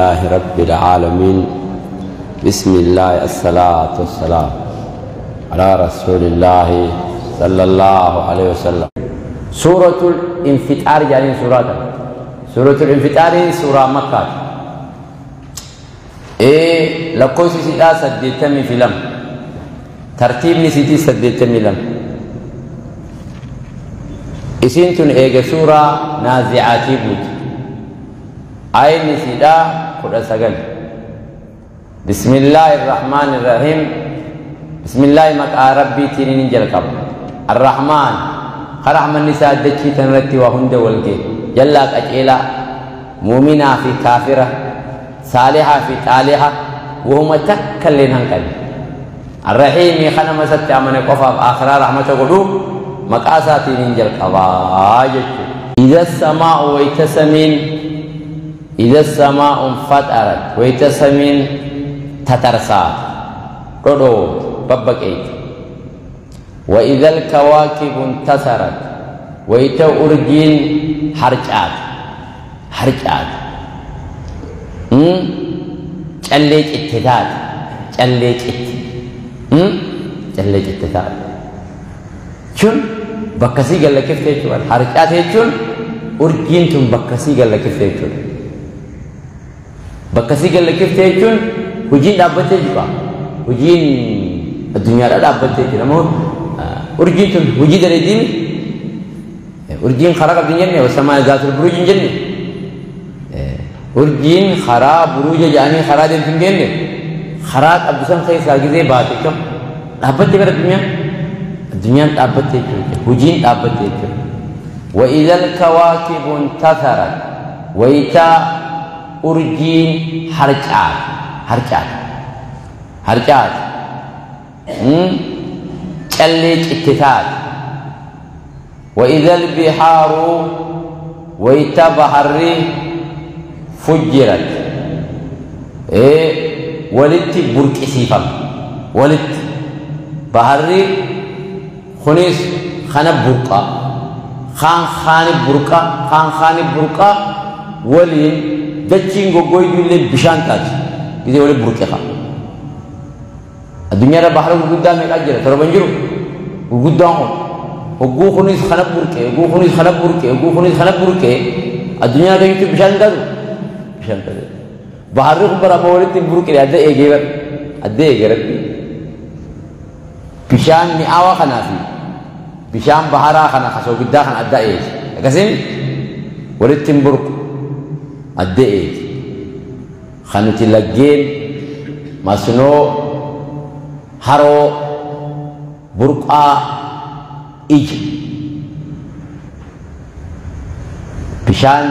لله رب العالمين. بسم الله الصلاة والسلام على رسول الله صلى الله عليه وسلم. سورة الانفطار يعني سورة الانفطار سورة مكة. لقوس سيدا سديتمي فيلم ترتيب نسيتي سديتمي لم اسنتن ايجا سورة نازعاتي بود آية نسيدا قد سجل. بسم الله الرحمن الرحيم. بسم الله مكا ربي تنين جلكب الرحمن خرحمن نساء دجي تنرتي وهند والجي جلاك أجيلا مؤمنة في كافرة صالحة في طالحة وهم تكلين هنكل. الرحيم خنا مسات أمانة قفا آخر رحمة قلوب مكاساتي ننجل كواجد. إذا السماء ويتسمين إذا السماء انفطرت ويتسمين تترسات رودو ببكيت. وإذا الكواكب انتصرت ويتا أرجين حرجات جلج اتداد جلج اتداد شون بكسي قال لك كيف تقول حركات هيجون أرجين تم بكسي قال لك كيف تقول بكسي قال لك كيف تقول وجين دابته juga وجين الدنيا لا دابته كده مو أرجين تم وجين dari dini أرجين خراب الدنيا ni والسماء ذات البروج جنة أرجين خراب بروج جاني خراب الدنيا ni خراب أبدسم ساي ساجي बात كم دابته كده الدنيا دابته كده وجين دابته كده. وإذا الكواكب انتثرت ويتا أرجين حركات تلج اتتاد. وإذا البحار ويتا بحري فجرت ولت برك سيفم ولت بحري خنيس خان برقا ولين دچين غوغوي دولي بشان تاج إذا ولي برقا خان الدنيا را بحر قدام يقجر ترى بنجرو قدام وغو خنيس خان برقا الدنيا را يتو بشان تاج بحر خبر ابولي تي برقا ادي ايغير بشان ني اوا خنافي بشام بحرا خنا خسو قدا خنا أدى إيه كسين ولتم برك أدى إيه خنا تلاقين مسنو هارو بركا إيج بشان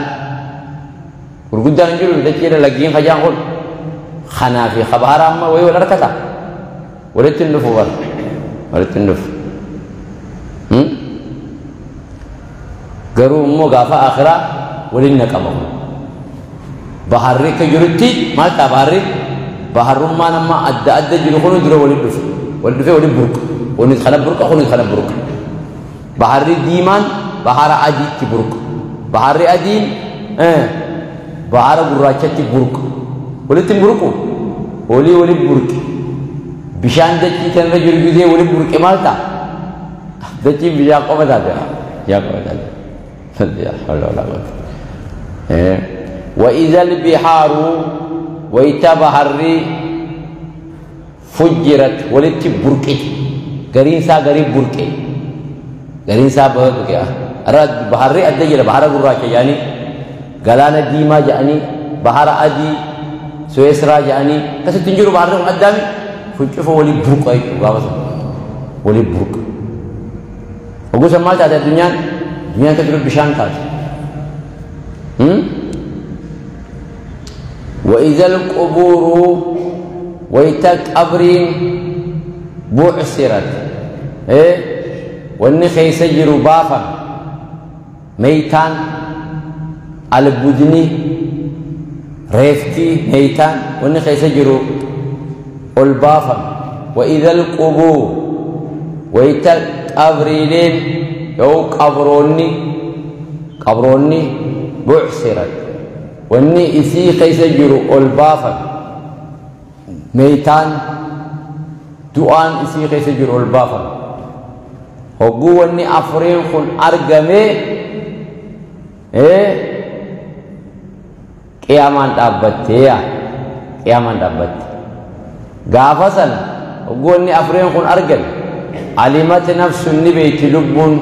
ورقدا نجلو لكن لاقين خجان قول خنا في خبارا ما ولا ركتا ولتم نفور garuu immoo gaafa akhiraa waliin naqabamu baharri ka jirutti maal ta'a baharrummaan amma adda jiru kun dura waliin dhufe waliin burqa kunis kana burqa baharri diimaan bahara adiitti burqa baharri adiin bahara gurraachatti burqa walitti burqu waliin burqi bishaan dachii kanarra jiru gizee waliin burqe maal ta'a dachii bishaan qofa taate لا حول ولا قوة. وإذا البحار ويتبحري فجرت ولت بركت غرين سا غريب بركت غرين سا بركت أراد بحري أدي بحر غراك يعني غلانا ديما يعني بحر أدي سويسرا يعني كسر تنجرو بحر قدامي فجفه ولي بركت ولي بركت وقول سمعت هذا الدنيا تدرك بشان تاج. وإذا القبور ويتك أبرين بعثرت والنخي سجر بافا ميتان البدني ريفتي ميتان والنخي سجر البافا. وإذا القبور ويتك أبرين يو قبروني بعثرت wanni isii keessa jiru ol baafan meeytaan du'aan isii keessa jiru ol baafan hogguu wanni afuriin kun argamee qiyaamaan dhaabbatteeya qiyaamaan dhaabbatte gaafa sana hogguu wanni afuriin kun argame alimat nafsun ni beeyti lubbuun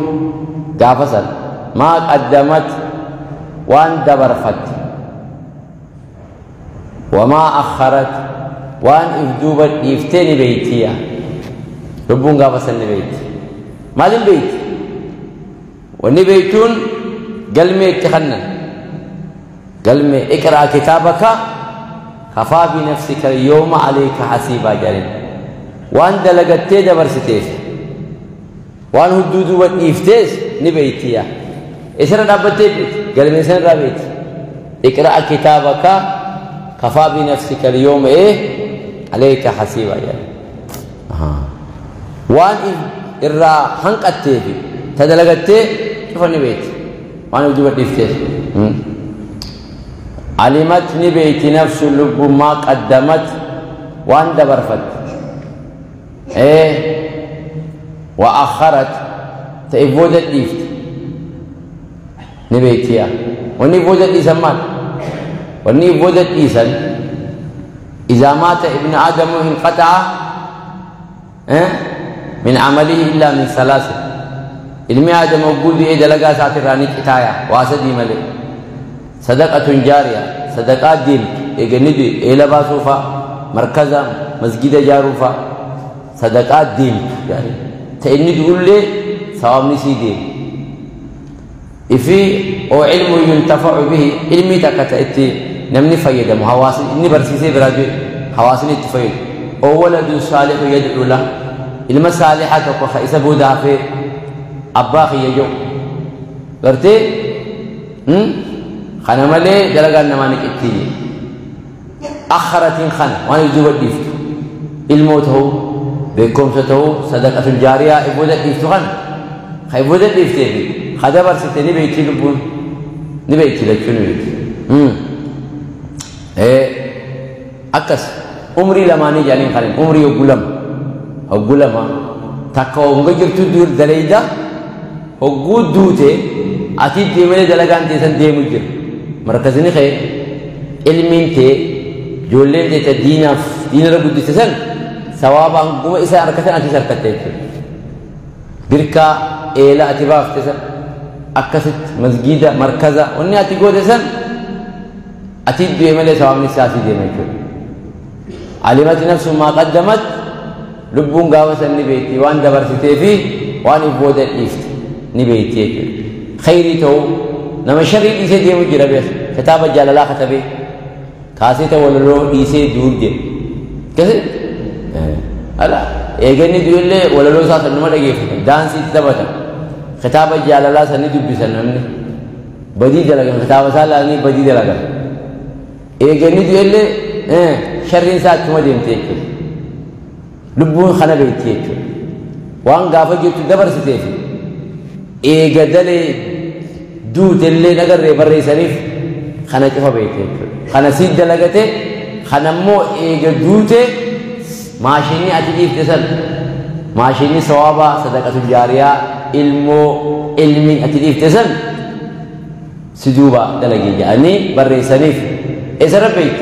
gaafa sana maa qaddamat waan dabarfatte wamaa akharat waan ifduuba dhiiftee ni beeytiya lubbuun gaafa sana ni beeyti maalin beeyti wanni beeytuun galmee itti kannan galmee iqraa kitaabaka kafaa binafsika yooma alayka hasiibaa jedhan waan dalagattee dabarsiteef waan hudduu duuba dhiiftees ni beeytiya isirra dhaabbattee beeyti galmee sanirraa beeyti iqraa kitaabaka kafaa binafsika yooma alayka hasiibaa jedhan waan irraa hanqatteefi ta dalagattee cufa ni beeyti waan hudduu duuba dhiiftees علمت نبيت نفس اللب ما قدمت وان دبرفت وأخرت تأفوجت ليفت نبيتيا وني فوجت ليسمان وني فوجت ليسن إذا مات ابن آدم انقطع من عمله إلا من ثلاثة علم آدم وقول لي إذا لقى ساتر راني كتايا واسدي ملك صدقة جارية صدقات دين إجندي إلى باسوفا مركزا مسجد جاروفا صدقات دين يعني تإني تقول لي ثواب نسي دين إفي أو علم ينتفع به علمي تكتأتي نمني فيدا محواصل إني برسيسي براجع حواصل التفيد أو ولد صالح يدعو له علم صالحات وخيس بودا في أباخي يجو برتي خنا ملي دلقان نمانك اتيني أخرتين خنا وانا يجوب الديفت الموت هو بكمسته صدقة الجارية إبودة ديفتو خنا خيبودة ديفتي خدا برسيتي نبيتي لبون نبيتي لكشنو يتي أكس عمري لماني جانين خلين عمري وقلم أو قلما تاكو مغجرتو دور دليدا وقود دوتي أتي ديمني دلقان تيسن ديمو جر مركزني خير علمين تي جولين تي تدينا دين ربو ديسن ثوابا قوم إسا أركتن أتي سركتين بركة إيلا أتباف تسن أكست مسجدة مركزة وني أتي قوة تسن أتي ديمني ثواب نساسي ديمني جر علمت نفس ما قدمت لبون قاوة نبيتي وان دبر ستيفي وان إبودة ليفت نبيتي خيري تو نما شري إيسي ديمو جرى بيس كتاب الجلالة كتبه كاسي تو ولو إيسي دور جي كسي ألا إيجاني دول لي ولو ساس نما لقيه دانسي تتبتا كتاب الجلالة سني دبي سنمني بدي دلقا كتاب سالا ني بدي دلقا إيجاني دول لي شرين سات كما ديمتيك لبون خنا بيتيك وان غافا جيت دبر ستيفي إيجادلي دوت اللي نقدر يبرر سريف خنا كيف بيته خنا سيد دلقته خنا مو إيجادوته ماشيني أتجيب تسل ماشيني ثوابا صدقة الجارية علمي أتجيب تسل سجوبا دلقي يعني برر سريف إسر بيت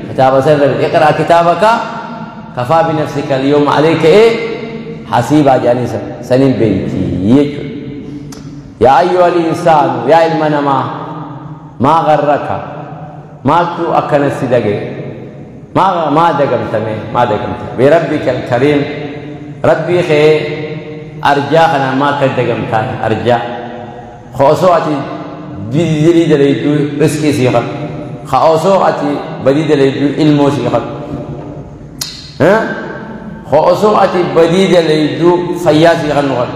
كتاب سر اقرأ كتابك كفى بنفسك اليوم عليك حسيبا يعني سنين بيتي يجو يا أيها الإنسان يا علمنا ما غرك ما تو أكن السدقة ما دقمت بربك الكريم ربي خير أرجاخنا ما كدقمت أرجاء خاصواتي بديدي دليدو رزقي سيخا خاصواتي بديدي دليدو علمو سيخا خاصواتي بديدي دليدو فياسي خنوخا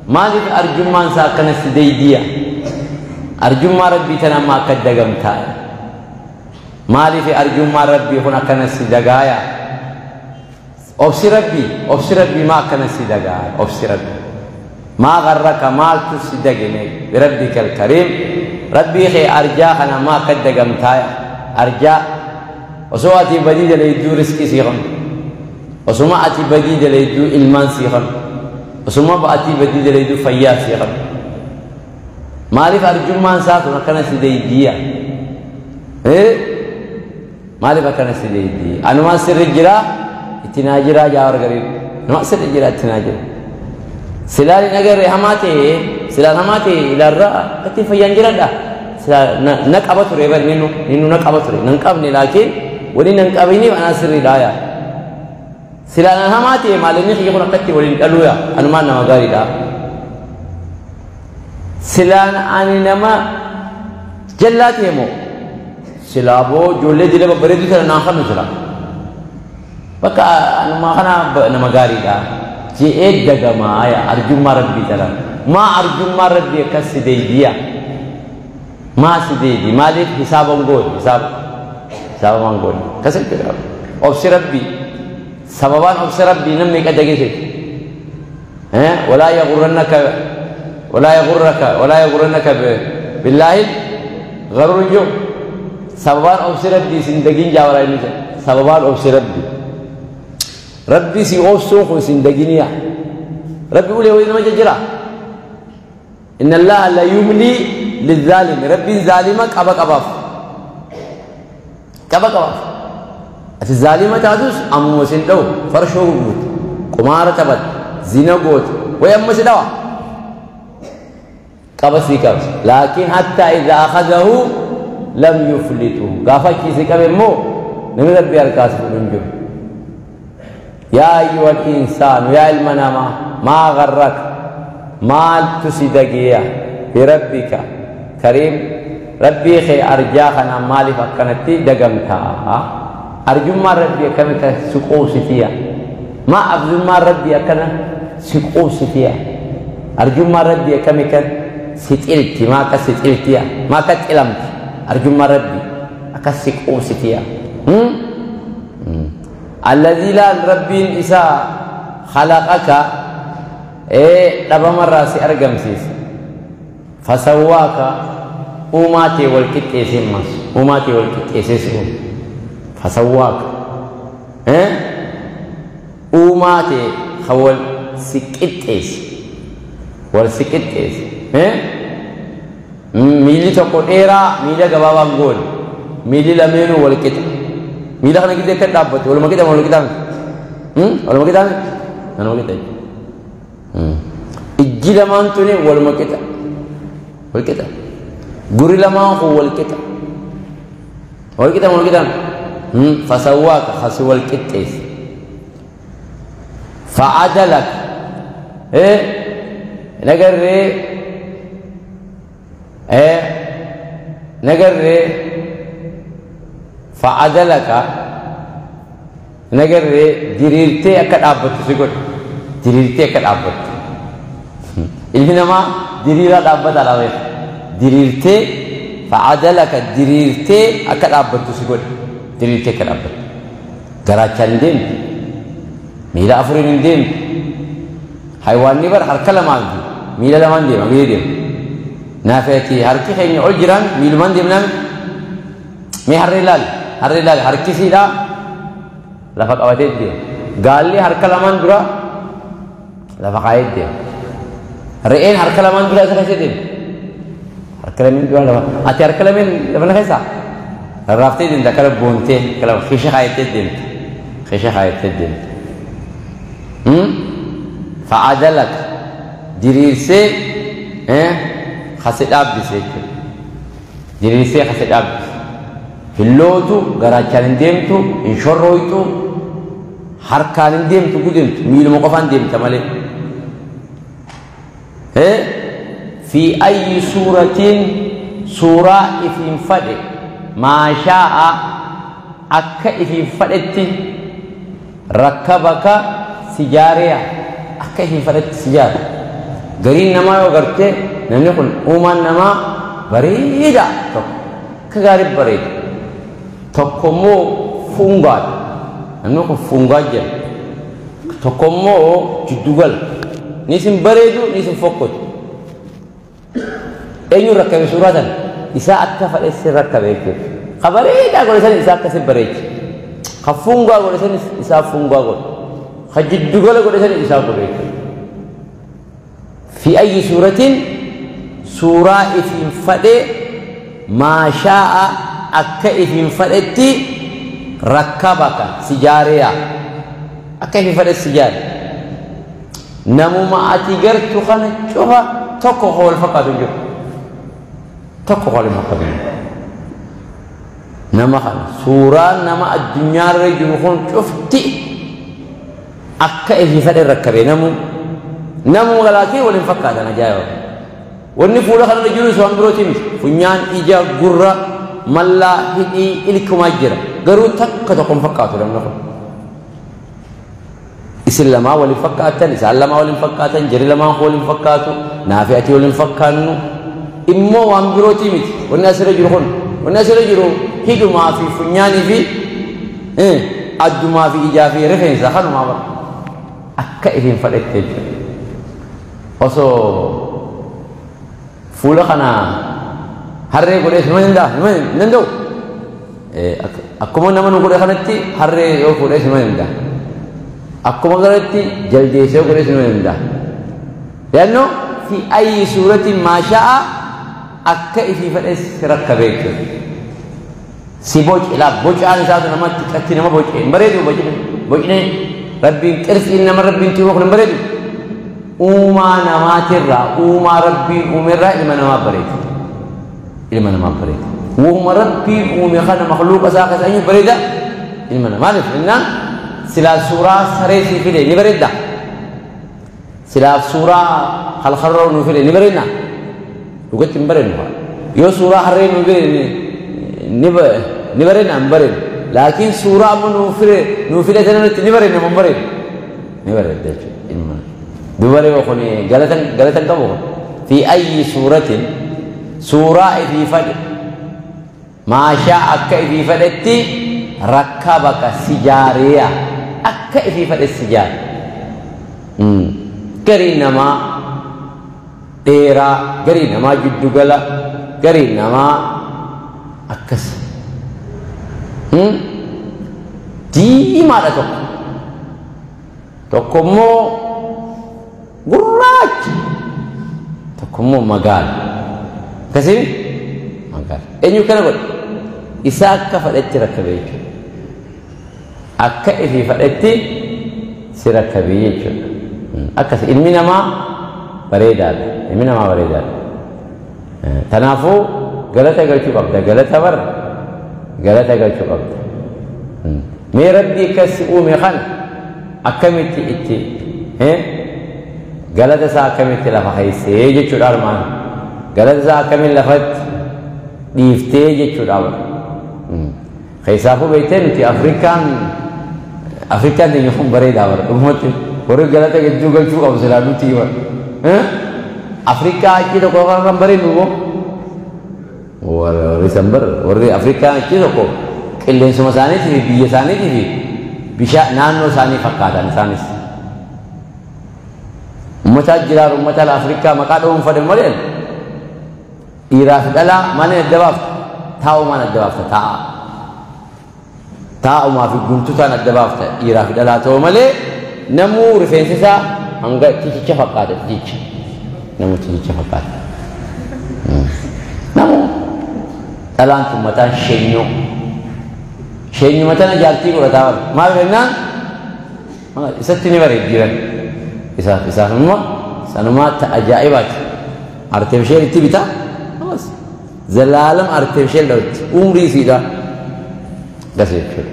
مالك أرجمان ساكن السديدية أرجما ربي تنا ما كدقم تاي مالك أرجما ربي هنا كان السدقايا أبصر ربي ما كان السدقايا أبصر ربي ما غرك مال تسدقني بربك الكريم ربي خي أرجاء أنا ما قد قمتايا أرجاء وسواتي بديد ليدو رزقي سيخن وسما أتي بديد ليدو إلمان سيخن وسما بأتي بديد ليدو فيا سيخن معرف أرجو ما نسات ونكنا سيديديا معرف أكنا سيديديا أنا ما سر الجرا اتناجرا جاور قريب ما سر الجرا اتناجر سلال نجر رحماتي سلال رحماتي إلى الرأ كتير فيانجرا ده سلال نكابة ريبر نينو نكابة ري نكابني لكن ولين نكابيني أنا سر الدايا سلال رحماتي مالني خير يكون كتير ولين ألويا أنا ما نمغاري ده سلال أنا نما جلاتي مو سلابو جولة دي لبا بريدو سلال ناخذ سلال بكا أنا ما خنا نمغاري ده جئت دعما آيا أرجو ما ربي ترى ما أرجو ما ربي كسيديا ما سيدي مالك حساب أنقول حساب أنقول كسر كذا أبصر ربي سببان أبصر ربي نمي كدقيسة ولا يغرنك بالله غرور جو سببان أبصر ربي سندقين جاورا إنسا سببان أبصر ربي سي أوسوخ سندقينيا ربي يقول يا ويلي ما جرى إن الله لا يملي للظالم ربي ظالمك أبك أباف كبك أباف الظالمة تعدوس أمو مسندو فرشو قوت قمارة تبت زنا قوت ويم مسدوا كبسي كبس لكن حتى إذا أخذه لم يفلته قافك كيسي كبمو نمي ربي أركاس ننجو يا أيها الإنسان يا المنام ما غرك ما تسدقيا بربك كريم ربي خي أرجاخنا مالي فكنتي دقمتا أرجو ما ربي كمك سقوسيتيا ما أبذل ما ربي كنا سقوسيتيا أرجو ما ربي كمك ستيلتي ما كستيلتيا ما كتلمت أرجو ما ربي أكسقوسيتيا الذي لا ربي إسا خلقك لبما الراسي أرقم سيس فسواك أماتي والكتئس مس أماتي والكتئس فسواك أماتي خول سكتئس والسكتئس ميلي تقول إيرا ميلي قبابا نقول ميلي لمنو والكتئ ميلا خنا kita kan dapat, walau kita mau kita, walau kita, mana kita, ijila mantu ni walau kita, guru lama aku walau kita mau kita, fasawak khasu walau kita, faadalak, negara فعدلك نجر ديريرتي أكاد أبد سيقول ديريرتي أكاد أبد إلهنا ديريرا أبد على وين ديريرتي فعدلك ديريرتي أكاد أبد سيقول ديريرتي أكاد أبد جراتشان دين ميلا أفرين دين حيوان نبر حركة لمان دي ميلا لمان دي ما ميلا دين نافعتي حركة خيني أجران ميلا لمان دي منام مي harrilal harkisi dah lafak awatit dia gali harkalaman dura lafak ayat dia rein harkalaman dura sekali dia harkalaman dura lafak ati harkalaman lafak nakisa rafti din dakar bonte kalau khisha ayat dia fa'adalak dirirse khasid abdi sejud dirirse khasid abdi Hillotu garachaan deemtu inshorroytu harkaan deemtu gudemtu miiluma qofaan deemta malee fi ayyi suuratin suuraa ifiin fadhe maa shaa'a akka ifiin fadhetti rakkabaka sijaariya akka ifiin fadhetti sijaara gariin namaa yoo garte namni kun uumaan namaa bareeda tokko akka gaarii bareeda tokkommoo fungaadha namni kun fungaa jedha tokkommoo jiddugal ni isin bareedu ni isin fokkotu eenyuun rakkabe suuraa sana isa akka fadheessi rakkabe jechuudha. Kabareedaa godhe san isa akkasi bareechi. Ka fungaa godhe san isaa fungaa godhe. Ka jiddugala godhe san isaa godhe jechuudha. Fi ayyi suuratiin suuraa ifiin fadhe maashaa'a akka ifiin fadhetti rakkabaka sijaareyaa akka ifiin fadhe sijaare. Namuma ati gartu kana cufa tokko wal fakkaatu jiru. Tokko wal fakkaatu jiru. Nama kana suuraan nama addunyaarra jiru kun cufti akka ifiin fadhe rakkabe namu galaatii waliin fakkaatan ajaa'iba. Wanni fuula kanarra jiru isaan birootii miti. Funyaan, ija, gurra, mallaa, hidhii, ilkumaa jira. Garuu takka tokko hin fakkaatu namni kun. Isin lamaa waliin fakkaatan, isaan lamaa waliin fakkaatan, jari lamaan waliin fakkaatu, naafi ati waliin fakkaannu. Immoo waan birootii miti. Wanni asirra jiru kun. Wanni asirra jiru hidhumaa fi funyaanii fi addumaa fi ijaa fi rifeensa kanumaa bara. Akka ifiin fadhette jechuudha. Osoo fuula kana harree godhee hima danda'u. Akkuma nama nu godhe kanatti harree yoo fuudhee hima danda'a. Akkuma kanatti jaldeessee yoo godhee hima danda'a. Yaannoo fi ayyi suuratiin maashaa'a akka ifii fadhees rakkabee jechuudha. Si bocilaa bocaan isaatu namatti qatti nama bocee hin bareedu bocine rabbiin qirsiin nama rabbiin tuuma kun hin bareedu. Uumaa namaatirraa uumaa rabbiin uumerraa ilma namaa bareeda. Ilma namaa bareeda. Uuma rabbiin uume kana makluuqa isaa keessaa bareeda ilma namaa. Maaliif innaan silaa suuraa saree sii fide ni bareedda. Silaa suuraa halkarroo nuu fide ni bareedna. Dhugatti hin bareednu. Yoo suuraa harree nuu fide ni bareedna hin bareednu. Laakiin suuraa amma nuu fide sanatti ni bareedna hin bareednu. Ni bareedda jechuudha ilma namaa. دبر وخني قالت قبوه في أي سورة سورة في فد ما شاء أك في فدتي ركبك سجارية أك في فد السجار قرينا ما تيرا قرينا ما جد قلا قرينا ما أكس دي ما تكمو gurraacha tokkommoo magaala akkasii magaala eenyu kana godhe isa akka fadhetti rakkabe jechuudha akka ifii fadhetti si rakkabe jechuudha akkas ilmi namaa bareedaadha tanaafuu galata galchuu qabda galata galchuu qabda mee rabbii akkasi uume kana akkamitti itti galata isaa akkamitti lafa haysee jechuudha armaan galata isaa akkamiin lafatti dhiiftee jechuudha keessaafuu beektee nuti afrikaan keenya kun bareedaa bara dhumatti warri galata gidduu galchuu qabu silaa nuti hima afrikaa achi tokko kan bareedu moo warri sanbar warri afrikaa achi tokko qilleensuma isaaniitii fi biyya isaaniitii fi bishaan naannoo isaanii fakkaatan isaanis ummata jiraar ummata Afrikaa maqaa dhuun fadhan malee dhiiraa fi dhalaa malee adda baafta taa'umaan adda baafta taa'umaa fi guntutaan adda baafta dhiiraa fi dhalaa ta'u malee namuu rifeensi isaa hanga titicha fakkaata titicha fakkaata namuu dhalaan tun mataan sheenyu mataan jaartii godhataa maal jennaan isatti ni bareeddiran isaanuma sanuma ajaa'ibaati artificial itti bita zalaalam artificial dhawti umrii isiidha gas jechuudha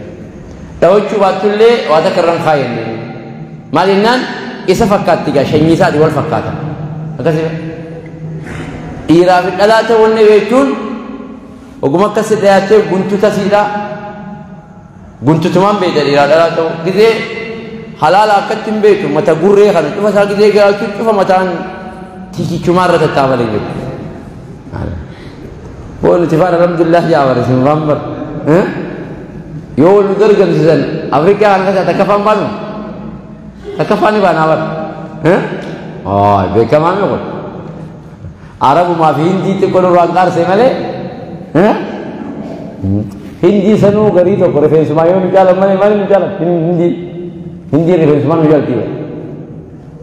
dhawachuu baattullee waa takka irraan kaayenne maal jennaan isa fakkaatti gaa shanyii isaati wal fakkaata akkasii dhiiraa fi dhalaa ta'uunne beektuun oguma akkasi dhiyaatee guntuta siidha guntutumaan beekta dhiiraa dhalaa ta'u gizee halala akkatin beeku mata gurree kana cufa isaa gizee gaachu cufa mataan tikichumaarra tattaabalee jiru boonu tifaan alhamdulillah jaabare sin fambar yoo nu gargamsiisan afrikaa kan kasa takkafaan baanu takkafaani baanaa bar beekamaa mi kun arabumaa fi hindii xiqqoo nurraan qaarsee malee Hindi sanuu garii tokko rifeensumaa yoo nu jaalan malee maali nu jaalan hindi rifeensumaa nu jaalti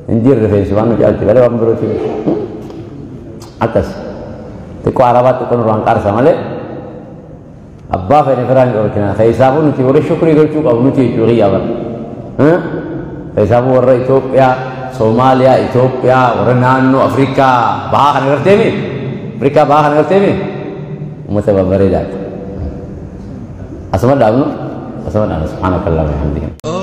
hindi rifeensumaa nu jaalti malee waan birooti akkas xiqqoo arabaatti xiqqoo nurraan qaarsa malee abbaa fedhe firaan dhorkina keessaafu nuti warra shukrii galchuu qabu nuti jechuu qiyyaaba keessaafu warra Itoophiyaa Soomaaliyaa Itoophiyaa warra naannoo Afrikaa bahaa kana garteemi Afrikaa bahaa kana garteemi ummata babbareedaati asuma dhaabnu subhanakallahumma wa bihamdika